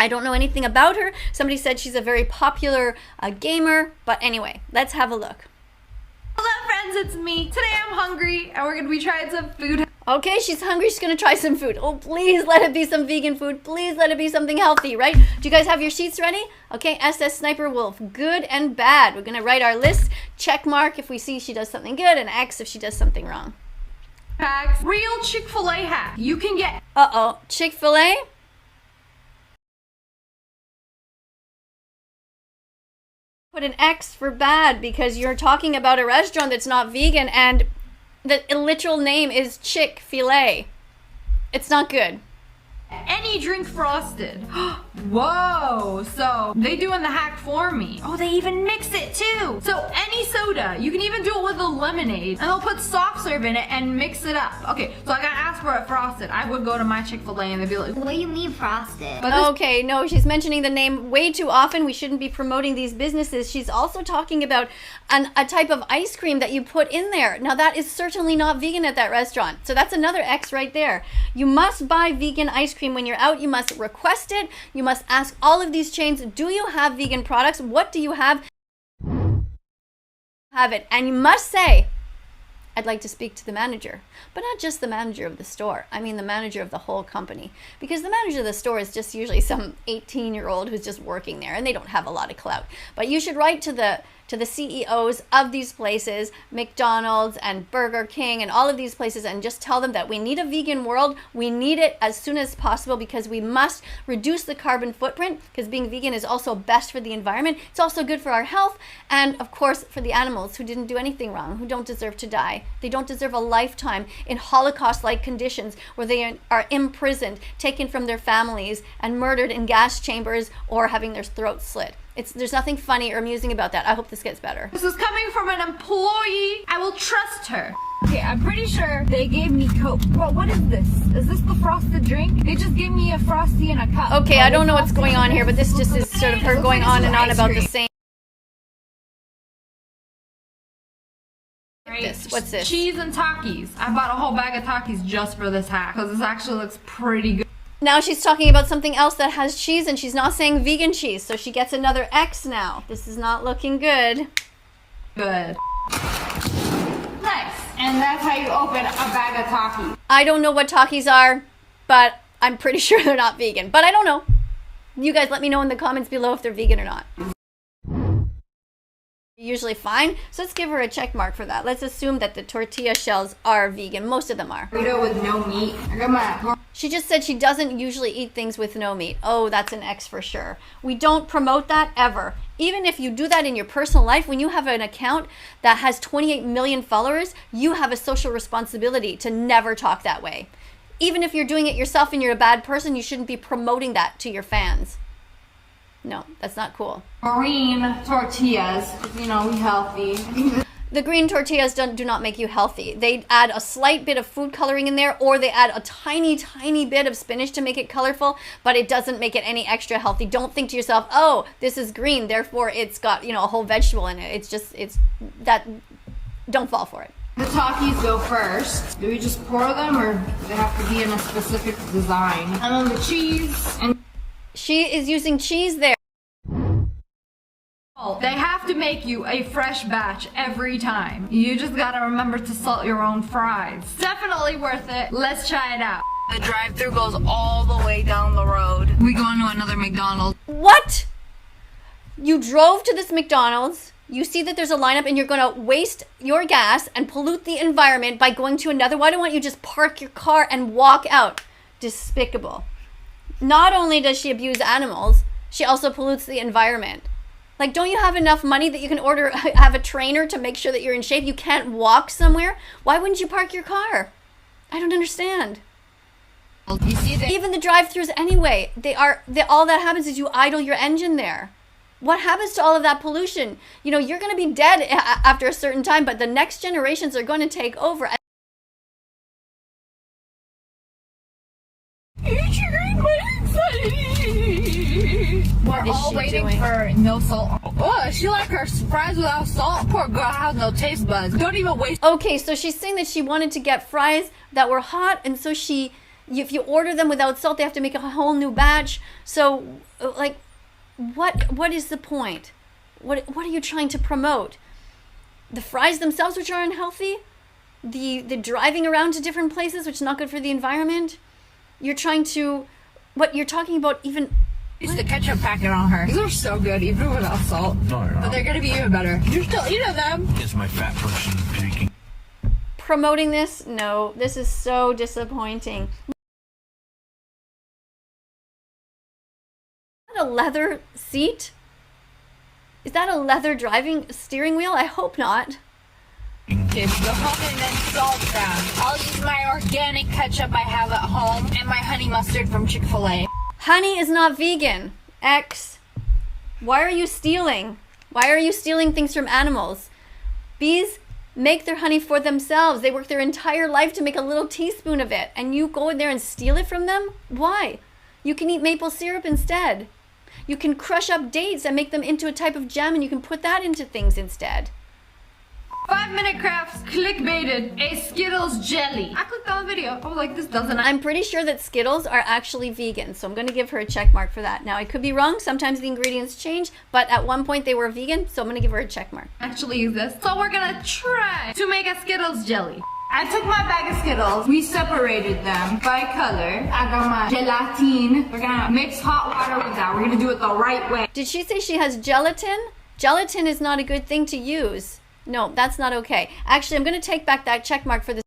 I don't know anything about her. Somebody said she's a very popular gamer, but anyway, let's have a look. Hello friends, it's me. Today I'm hungry and we're gonna be trying some food. Okay, she's hungry, she's gonna try some food. Oh, please let it be some vegan food. Please let it be something healthy, right? Do you guys have your sheets ready? Okay, SS Sniper Wolf, good and bad. We're gonna write our list, check mark if we see she does something good, and X if she does something wrong. Hacks. Real Chick-fil-A hack. You can get... Uh-oh, Chick-fil-A? Put an X for bad because you're talking about a restaurant that's not vegan and the literal name is Chick-fil-A. It's not good. Any drink frosted. Whoa, so they doing the hack for me. Oh, they even mix it too. So any soda, you can even do it with a lemonade and they'll put soft serve in it and mix it up. Okay, so I gotta ask for it frosted. I would go to my Chick-fil-A and they'd be like, what do you mean frosted? Okay, no, she's mentioning the name way too often. We shouldn't be promoting these businesses. She's also talking about a type of ice cream that you put in there. Now that is certainly not vegan at that restaurant. So that's another X right there. You must buy vegan ice cream when you're out. You must request it. You must ask all of these chains, do you have vegan products? What do you have? Have it. And you must say, I'd like to speak to the manager, but not just the manager of the store. I mean the manager of the whole company, because the manager of the store is just usually some 18-year-old who's just working there and they don't have a lot of clout. But you should write to the CEOs of these places, McDonald's and Burger King and all of these places, and just tell them that we need a vegan world. We need it as soon as possible because we must reduce the carbon footprint, because being vegan is also best for the environment. It's also good for our health and of course for the animals who didn't do anything wrong, who don't deserve to die. They don't deserve a lifetime in Holocaust-like conditions where they are imprisoned, taken from their families and murdered in gas chambers or having their throats slit. There's nothing funny or amusing about that. I hope this gets better. This is coming from an employee. I will trust her. Okay, I'm pretty sure they gave me Coke. Well, what is this? Is this the frosted drink? They just gave me a Frosty in a cup. Okay, I don't know what's going on here, but this just is sort of her going on and on about the same. What's this? Cheese and Takis. I bought a whole bag of Takis just for this hack because this actually looks pretty good. Now she's talking about something else that has cheese and she's not saying vegan cheese, so she gets another X now. This is not looking good. Good. Nice. And that's how you open a bag of Takis. I don't know what Takis are, but I'm pretty sure they're not vegan. But I don't know. You guys let me know in the comments below if they're vegan or not. Usually fine, so let's give her a check mark for that. Let's assume that the tortilla shells are vegan. Most of them are. Burrito with no meat. I got my... She just said she doesn't usually eat things with no meat. Oh, that's an X for sure. We don't promote that ever. Even if you do that in your personal life, when you have an account that has 28 million followers, you have a social responsibility to never talk that way. Even if you're doing it yourself and you're a bad person, you shouldn't be promoting that to your fans. No, that's not cool. Green tortillas, you know, healthy. The green tortillas do not make you healthy. They add a slight bit of food coloring in there, or they add a tiny, tiny bit of spinach to make it colorful, but it doesn't make it any extra healthy. Don't think to yourself, oh, this is green, therefore it's got, you know, a whole vegetable in it. Don't fall for it. The Takis go first. Do we just pour them, or do they have to be in a specific design? And then the cheese and... She is using cheese there. They have to make you a fresh batch every time. You just gotta remember to salt your own fries. Definitely worth it. Let's try it out. The drive-thru goes all the way down the road. We going to another McDonald's. What? You drove to this McDonald's, you see that there's a lineup and you're gonna waste your gas and pollute the environment by going to another. Why don't you just park your car and walk out? Despicable. Not only does she abuse animals, she also pollutes the environment. Like, don't you have enough money that you can have a trainer to make sure that you're in shape? You can't walk somewhere? Why wouldn't you park your car? I don't understand. You see that? Even the drive-thrus anyway, all that happens is you idle your engine there. What happens to all of that pollution? You know, you're going to be dead after a certain time, but the next generations are going to take over. We're all waiting for no salt. Oh, she like her fries without salt. Poor girl has no taste buds. Don't even waste. Okay, so she's saying that she wanted to get fries that were hot, and so she If you order them without salt, they have to make a whole new batch. So, like, what is the point? What are you trying to promote? The fries themselves, which are unhealthy? The driving around to different places, which is not good for the environment? You're trying to... What you're talking about even... Use the ketchup packet on her. These are so good, even without salt. No, But they're gonna be even better. You're still eating them. It's my fat person peeking. Promoting this? No, this is so disappointing. Is that a leather seat? Is that a leather driving steering wheel? I hope not. Kids, go home and then salt them. I'll use my organic ketchup I have at home and my honey mustard from Chick-fil-A. Honey is not vegan. X. Why are you stealing? Why are you stealing things from animals? Bees make their honey for themselves. They work their entire life to make a little teaspoon of it. And you go in there and steal it from them? Why? You can eat maple syrup instead. You can crush up dates and make them into a type of jam, and you can put that into things instead. 5-minute crafts clickbaited a Skittles jelly. I clicked on the video. I was like, this doesn't. I'm pretty sure that Skittles are actually vegan, so I'm going to give her a check mark for that. Now, I could be wrong. Sometimes the ingredients change, but at one point they were vegan, so I'm going to give her a check mark. Actually exist. So we're gonna try to make a Skittles jelly. I took my bag of Skittles. We separated them by color. I got my gelatine. We're gonna mix hot water with that. We're gonna do it the right way. Did she say she has gelatin? Gelatin is not a good thing to use. No, that's not okay. Actually, I'm going to take back that check mark for this.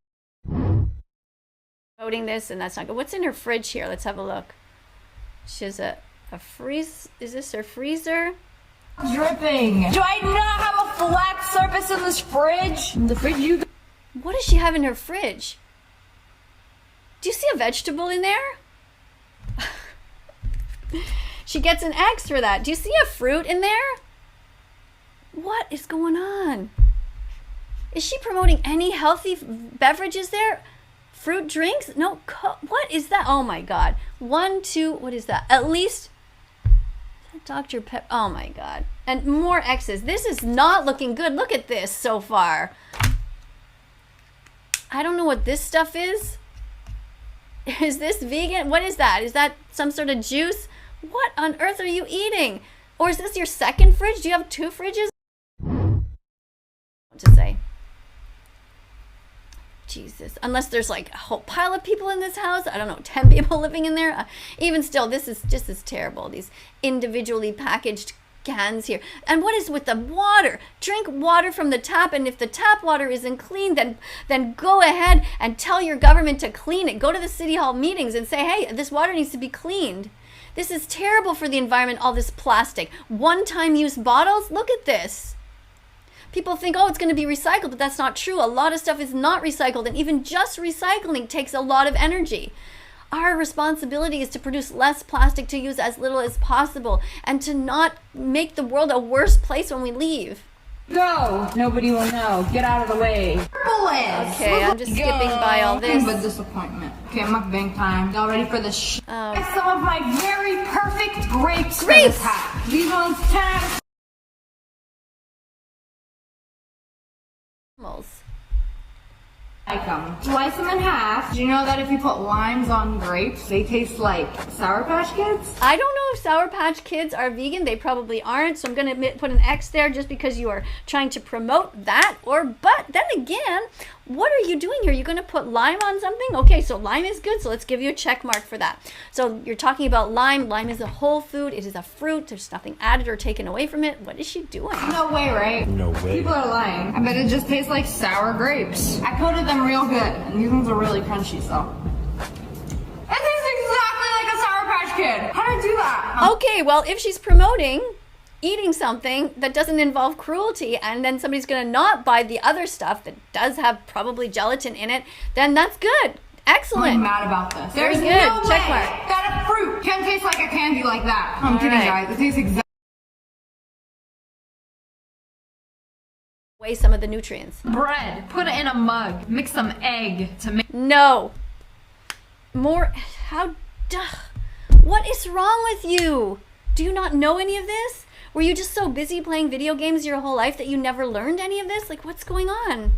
Voting this, and that's not good. What's in her fridge here? Let's have a look. She has a freeze. Is this her freezer? Dripping. Do I not have a flat surface in this fridge? The fridge you... What does she have in her fridge? Do you see a vegetable in there? She gets an X for that. Do you see a fruit in there? What is going on? Is she promoting any healthy beverages there? Fruit drinks? No, what is that? Oh my God. 1, 2, what is that? At least Dr. Pepper. Oh my God. And more X's. This is not looking good. Look at this so far. I don't know what this stuff is. Is this vegan? What is that? Is that some sort of juice? What on earth are you eating? Or is this your second fridge? Do you have 2 fridges? What to say? Jesus. Unless there's like a whole pile of people in this house. I don't know, 10 people living in there. Even still, this is just as terrible. These individually packaged cans here. And what is with the water? Drink water from the tap, and if the tap water isn't clean, then go ahead and tell your government to clean it. Go to the city hall meetings and say, hey, this water needs to be cleaned. This is terrible for the environment, all this plastic. One-time use bottles? Look at this. People think, oh, it's going to be recycled, but that's not true. A lot of stuff is not recycled, and even just recycling takes a lot of energy. Our responsibility is to produce less plastic, to use as little as possible, and to not make the world a worse place when we leave. Go! Nobody will know. Get out of the way. Okay, I'm just skipping by all this. But disappointment. Okay, mukbang time. Y'all ready for this? Some of my very perfect grapes. For this hack. These ones 10. Like them. Slice them in half. Do you know that if you put limes on grapes, they taste like Sour Patch Kids? I don't know if Sour Patch Kids are vegan. They probably aren't. So I'm going to put an X there just because you are trying to promote that. But then again, what are you doing here? You're going to put lime on something? Okay, so lime is good. So let's give you a check mark for that. So you're talking about lime. Lime is a whole food. It is a fruit. There's nothing added or taken away from it. What is she doing? No way, right? No way. People are lying. I bet it just tastes like sour grapes. I coated them real good, and these ones are really crunchy, so. It tastes exactly like a Sour Patch Kid. How did I do that? Okay, well, if she's promoting eating something that doesn't involve cruelty, and then somebody's going to not buy the other stuff that does have probably gelatin in it, then that's good. Excellent. I'm mad about this. Very There's good. no Check way mark. that a fruit can taste like a candy like that. I'm All kidding, right. guys. It tastes exactly. Away some of the nutrients. Bread. Put it in a mug. Mix some egg to make. No. More. What is wrong with you? Do you not know any of this? Were you just so busy playing video games your whole life that you never learned any of this? Like, what's going on?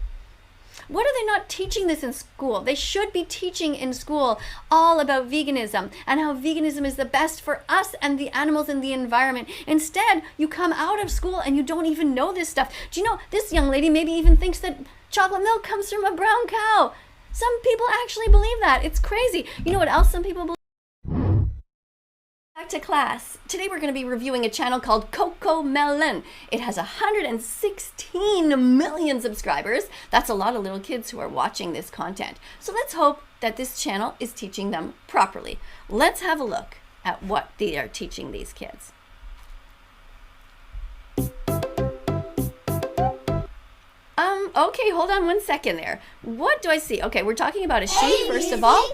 What are they not teaching this in school? They should be teaching in school all about veganism and how veganism is the best for us and the animals and the environment. Instead, you come out of school and you don't even know this stuff. Do you know, this young lady maybe even thinks that chocolate milk comes from a brown cow. Some people actually believe that. It's crazy. You know what else some people believe? Back to class. Today we're going to be reviewing a channel called CoComelon. It has 116 million subscribers. That's a lot of little kids who are watching this content. So let's hope that this channel is teaching them properly. Let's have a look at what they are teaching these kids. Okay, hold on one second there. What do I see? Okay, we're talking about a sheep first of all.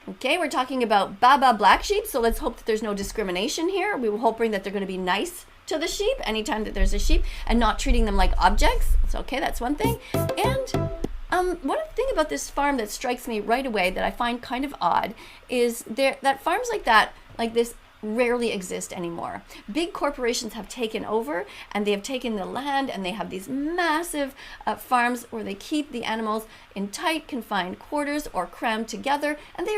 Okay, we're talking about Baba black sheep, so let's hope that there's no discrimination here. We were hoping that they're going to be nice to the sheep anytime that there's a sheep and not treating them like objects. So, okay, that's one thing. And one thing about this farm that strikes me right away that I find kind of odd is that farms like this, rarely exist anymore. Big corporations have taken over and they have taken the land and they have these massive farms where they keep the animals in tight confined quarters or crammed together, and they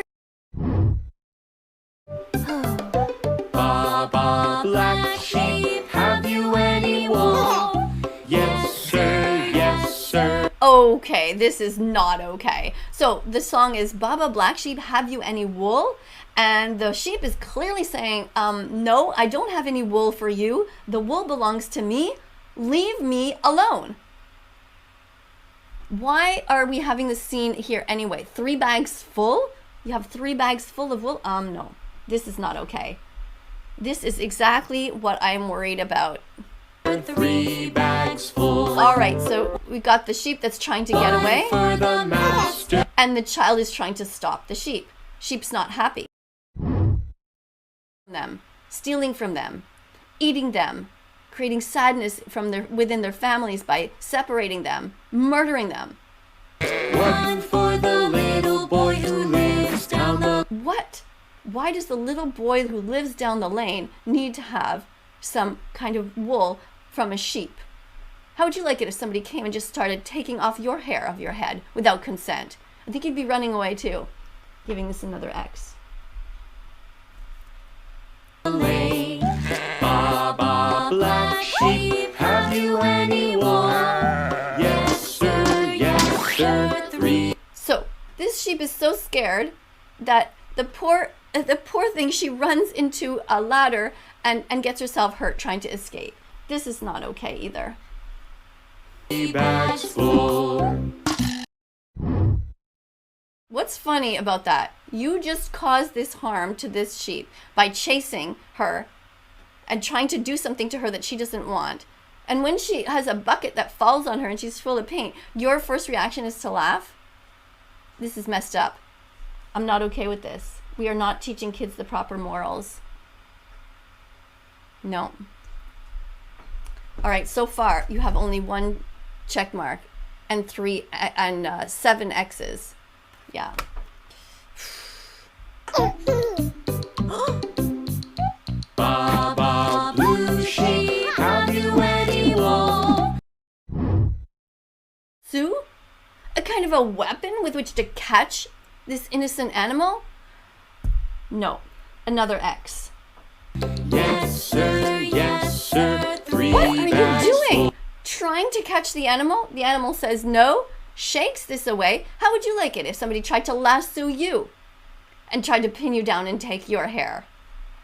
Baba black sheep, have you any wool? Yes sir, yes sir. Okay, this is not okay. So the song is Baba black sheep, have you any wool? And the sheep is clearly saying, no, I don't have any wool for you. The wool belongs to me. Leave me alone. Why are we having this scene here anyway? 3 bags full? You have 3 bags full of wool? No, this is not okay. This is exactly what I'm worried about. 3 bags full. All right, so we've got the sheep that's trying to get away. For the master. And the child is trying to stop the sheep. Sheep's not happy. Them, stealing from them, eating them, creating sadness within their families by separating them, murdering them. One for the little boy who lives down the... What? Why does the little boy who lives down the lane need to have some kind of wool from a sheep? How would you like it if somebody came and just started taking off your hair of your head without consent? I think you'd be running away too. Giving this another X. Baba black sheep, have you any wool? Yes sir, 3. So this sheep is so scared that the poor thing, she runs into a ladder and gets herself hurt trying to escape. This is not okay either. 3 bags full. What's funny about that? You just caused this harm to this sheep by chasing her and trying to do something to her that she doesn't want. And when she has a bucket that falls on her and she's full of paint, your first reaction is to laugh? This is messed up. I'm not okay with this. We are not teaching kids the proper morals. No. All right, so far you have only 1 check mark and 7 X's. Yeah. Baba blue sheep, have you any wool? Sue? A kind of a weapon with which to catch this innocent animal? No. Another X. Yes sir, 3 What are bags you doing? full. Trying to catch the animal? The animal says no, shakes this away. How would you like it if somebody tried to lasso you and tried to pin you down and take your hair?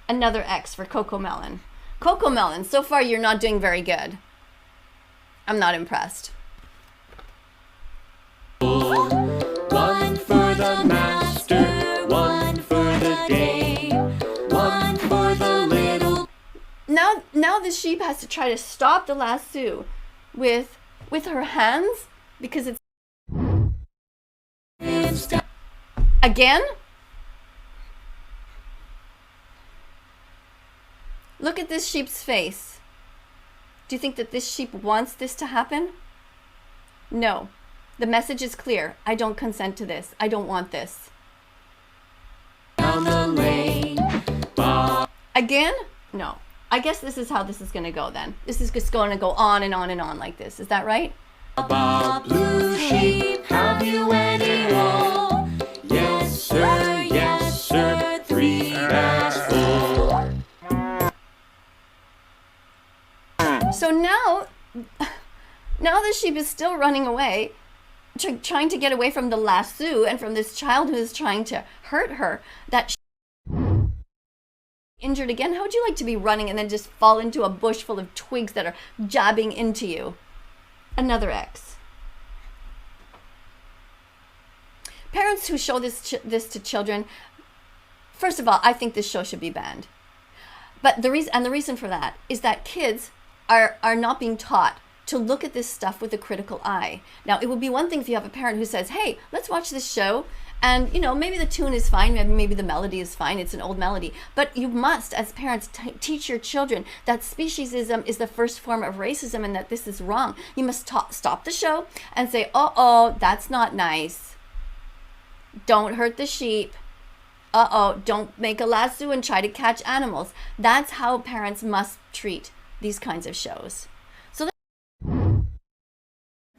Another X for CoComelon. CoComelon, so far you're not doing very good. I'm not impressed. 1 for the master, 1 for the day, 1 for the little... Now the sheep has to try to stop the lasso with her hands because it's... Again? Look at this sheep's face. Do you think that this sheep wants this to happen? No. The message is clear. I don't consent to this. I don't want this. Down the lane, Again? No. I guess this is how this is going to go then. This is just going to go on and on and on like this. Is that right? Bob Blue Sheep, have you any wool? Yes, sir, yes, sir, 3 bags full. So now the sheep is still running away, trying to get away from the lasso and from this child who is trying to hurt her. That injured again. How would you like to be running and then just fall into a bush full of twigs that are jabbing into you? Another X. Parents who show this to children, first of all, I think this show should be banned. But the reason for that is that kids are not being taught to look at this stuff with a critical eye. Now, it would be one thing if you have a parent who says, hey, let's watch this show, and maybe the tune is fine, maybe the melody is fine, it's an old melody, but you must, as parents, teach your children that speciesism is the first form of racism and that this is wrong. You must stop the show and say, uh-oh, that's not nice. Don't hurt the sheep. Uh-oh, don't make a lasso and try to catch animals. That's how parents must treat these kinds of shows. So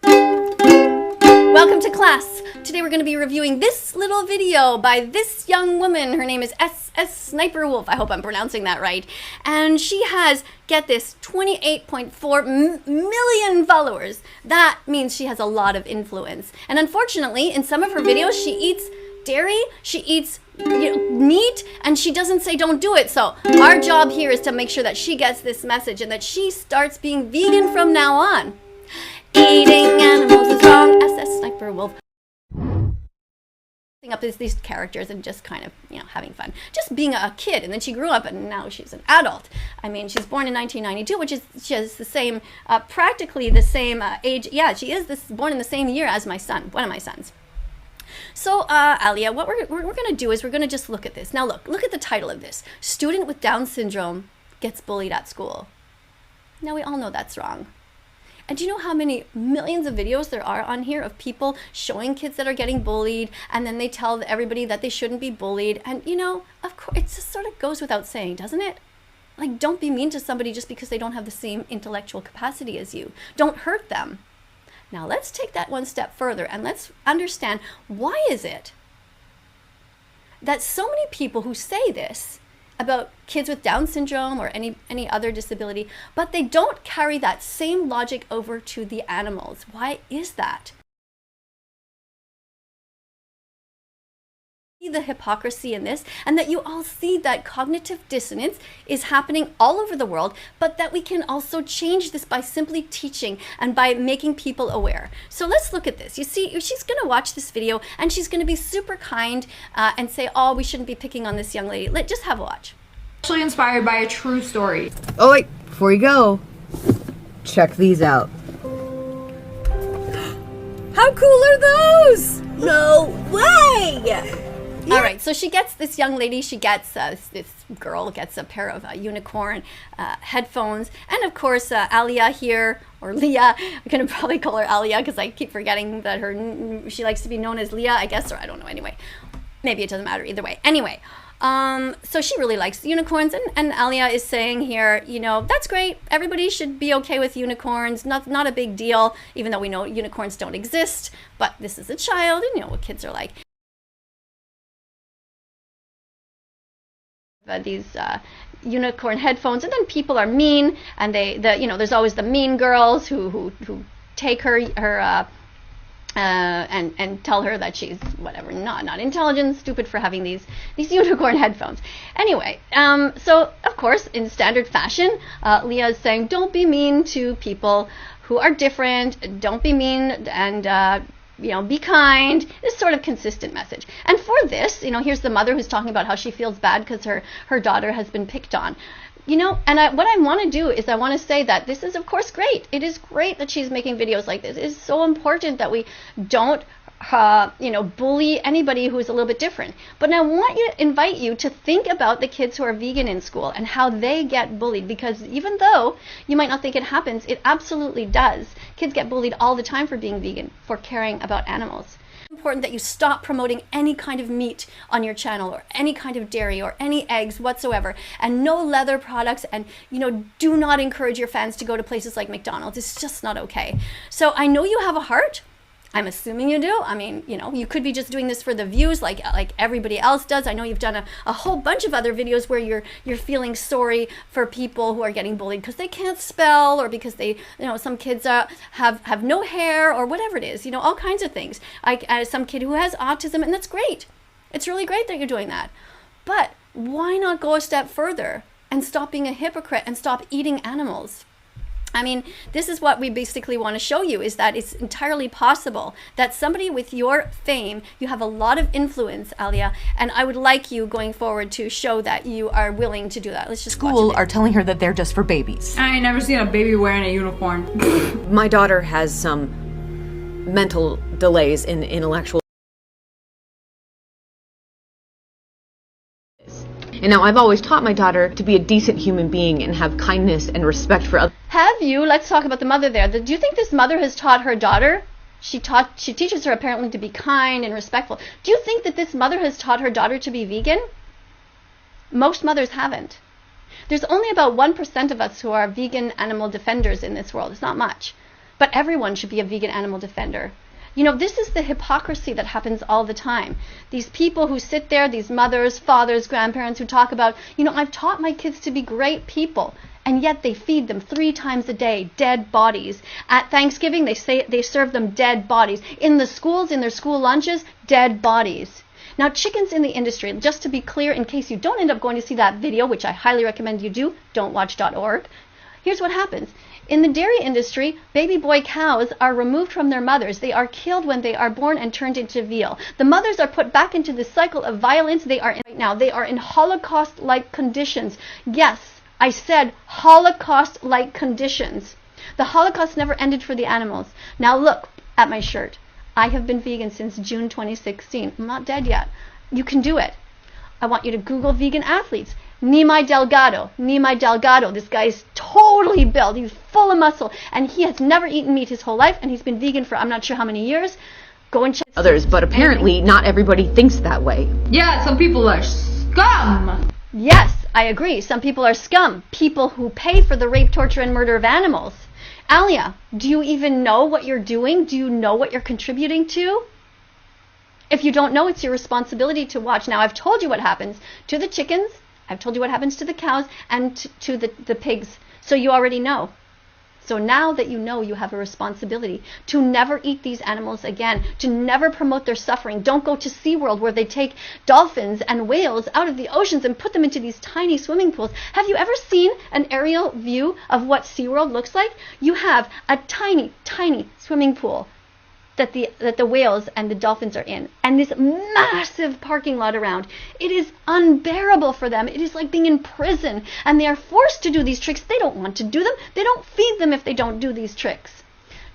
welcome to class. Today we're going to be reviewing this little video by this young woman. Her name is SS Sniper Wolf. I hope I'm pronouncing that right. And she has, get this, 28.4 million followers. That means she has a lot of influence. And unfortunately, in some of her videos, she eats dairy, she eats meat, and she doesn't say don't do it. So our job here is to make sure that she gets this message and that she starts being vegan from now on. Eating animals is wrong, SS Sniper Wolf. Up these characters and just kind of, having fun. Just being a kid, and then she grew up and now she's an adult. I mean, she's born in 1992, which is just the same, practically the same age. Yeah, she is born in the same year as my son, one of my sons. So, Alia, what we're going to do is we're going to just look at this. Now, look at the title of this. Student with Down syndrome gets bullied at school. Now, we all know that's wrong. And do you know how many millions of videos there are on here of people showing kids that are getting bullied, and then they tell everybody that they shouldn't be bullied? And, of course, it just sort of goes without saying, doesn't it? Like, don't be mean to somebody just because they don't have the same intellectual capacity as you. Don't hurt them. Now, let's take that one step further and let's understand, why is it that so many people who say this about kids with Down syndrome or any other disability, but they don't carry that same logic over to the animals? Why is that? See the hypocrisy in this, and that you all see that cognitive dissonance is happening all over the world, but that we can also change this by simply teaching and by making people aware. So let's look at this. You see, she's going to watch this video and she's going to be super kind and say, oh, we shouldn't be picking on this young lady. Just have a watch. Actually inspired by a true story. Oh wait, before you go, check these out. How cool are those? No way! All right, so she gets this young lady, this girl gets a pair of unicorn headphones. And of course, Alia here, or Leah, I'm going to probably call her Alia because I keep forgetting that she likes to be known as Leah, I guess, or I don't know, anyway. Maybe it doesn't matter either way. Anyway, so she really likes unicorns, and Alia is saying here, that's great. Everybody should be okay with unicorns. Not a big deal, even though we know unicorns don't exist. But this is a child, and you know what kids are like. These unicorn headphones, and then people are mean, and there's always the mean girls who take her and tell her that she's whatever, not intelligent, stupid for having these unicorn headphones. Anyway, so of course, in standard fashion, Leah is saying, don't be mean to people who are different. Don't be mean, and be kind. This sort of consistent message. And for this, here's the mother who's talking about how she feels bad because her daughter has been picked on. And what I want to do is I want to say that this is, of course, great. It is great that she's making videos like this. It is so important that we don't bully anybody who is a little bit different. But I want to invite you to think about the kids who are vegan in school and how they get bullied, because even though you might not think it happens, it absolutely does. Kids get bullied all the time for being vegan, for caring about animals. important that you stop promoting any kind of meat on your channel, or any kind of dairy, or any eggs whatsoever, and no leather products, and do not encourage your fans to go to places like McDonald's. It's just not okay. So I know you have a heart. I'm assuming you do. I mean, you could be just doing this for the views like everybody else does. I know you've done a whole bunch of other videos where you're feeling sorry for people who are getting bullied because they can't spell, or because they, some kids have no hair, or whatever it is, all kinds of things. Some kid who has autism, and that's great. It's really great that you're doing that. But why not go a step further and stop being a hypocrite and stop eating animals? I mean, this is what we basically want to show you, is that it's entirely possible that somebody with your fame, you have a lot of influence, Alia, and I would like you going forward to show that you are willing to do that. Let's just School are telling her that they're just for babies. I ain't never seen a baby wearing a uniform. My daughter has some mental delays in intellectual. And now I've always taught my daughter to be a decent human being and have kindness and respect for others. Have you? Let's talk about the mother there. Do you think this mother has taught her daughter? She teaches her apparently to be kind and respectful. Do you think that this mother has taught her daughter to be vegan? Most mothers haven't. There's only about 1% of us who are vegan animal defenders in this world. It's not much. But everyone should be a vegan animal defender. This is the hypocrisy that happens all the time. These people who sit there, these mothers, fathers, grandparents who talk about, I've taught my kids to be great people, and yet they feed them 3 times a day dead bodies. At Thanksgiving, they serve them dead bodies. In the schools, in their school lunches, dead bodies. Now, chickens in the industry, just to be clear, in case you don't end up going to see that video, which I highly recommend you do, don'twatch.org, here's what happens. In the dairy industry, baby boy cows are removed from their mothers. They are killed when they are born and turned into veal. The mothers are put back into the cycle of violence they are in right now. They are in Holocaust-like conditions. Yes, I said Holocaust-like conditions. The Holocaust never ended for the animals. Now look at my shirt. I have been vegan since June 2016. I'm not dead yet. You can do it. I want you to Google vegan athletes. Nimai Delgado. This guy is totally built. He's full of muscle, and he has never eaten meat his whole life, and he's been vegan for I'm not sure how many years. Go and check Others, but apparently not everybody thinks that way. Yeah, some people are scum. Yes, I agree. Some people are scum. People who pay for the rape, torture, and murder of animals. Alia, do you even know what you're doing? Do you know what you're contributing to? If you don't know, it's your responsibility to watch. Now, I've told you what happens to the chickens. I've told you what happens to the cows and to the pigs. So you already know. So now that you know, you have a responsibility to never eat these animals again, to never promote their suffering. Don't go to SeaWorld where they take dolphins and whales out of the oceans and put them into these tiny swimming pools. Have you ever seen an aerial view of what SeaWorld looks like? You have a tiny, tiny swimming pool that the whales and the dolphins are in, and this massive parking lot around. It is unbearable for them. It is like being in prison, and they are forced to do these tricks. They don't want to do them. They don't feed them if they don't do these tricks.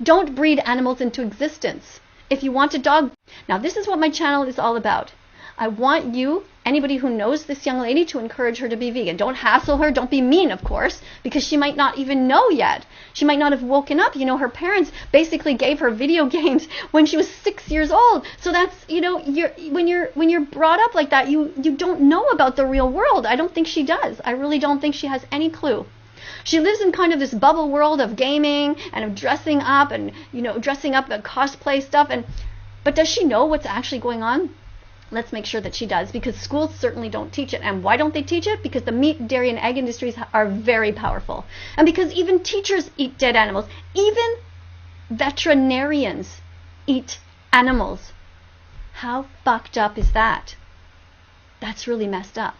Don't breed animals into existence. If you want a dog, now this is what my channel is all about. I want you, anybody who knows this young lady, to encourage her to be vegan. Don't hassle her. Don't be mean, of course, because she might not even know yet. She might not have woken up. Her parents basically gave her video games when she was 6 years old. So that's, when you're brought up like that, you don't know about the real world. I don't think she does. I really don't think she has any clue. She lives in kind of this bubble world of gaming and of dressing up and, dressing up the cosplay stuff. But does she know what's actually going on? Let's make sure that she does, because schools certainly don't teach it. And why don't they teach it? Because the meat, dairy, and egg industries are very powerful. And because even teachers eat dead animals. Even veterinarians eat animals. How fucked up is that? That's really messed up.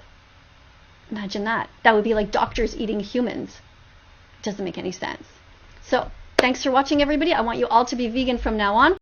Imagine that. That would be like doctors eating humans. It doesn't make any sense. So, thanks for watching, everybody. I want you all to be vegan from now on.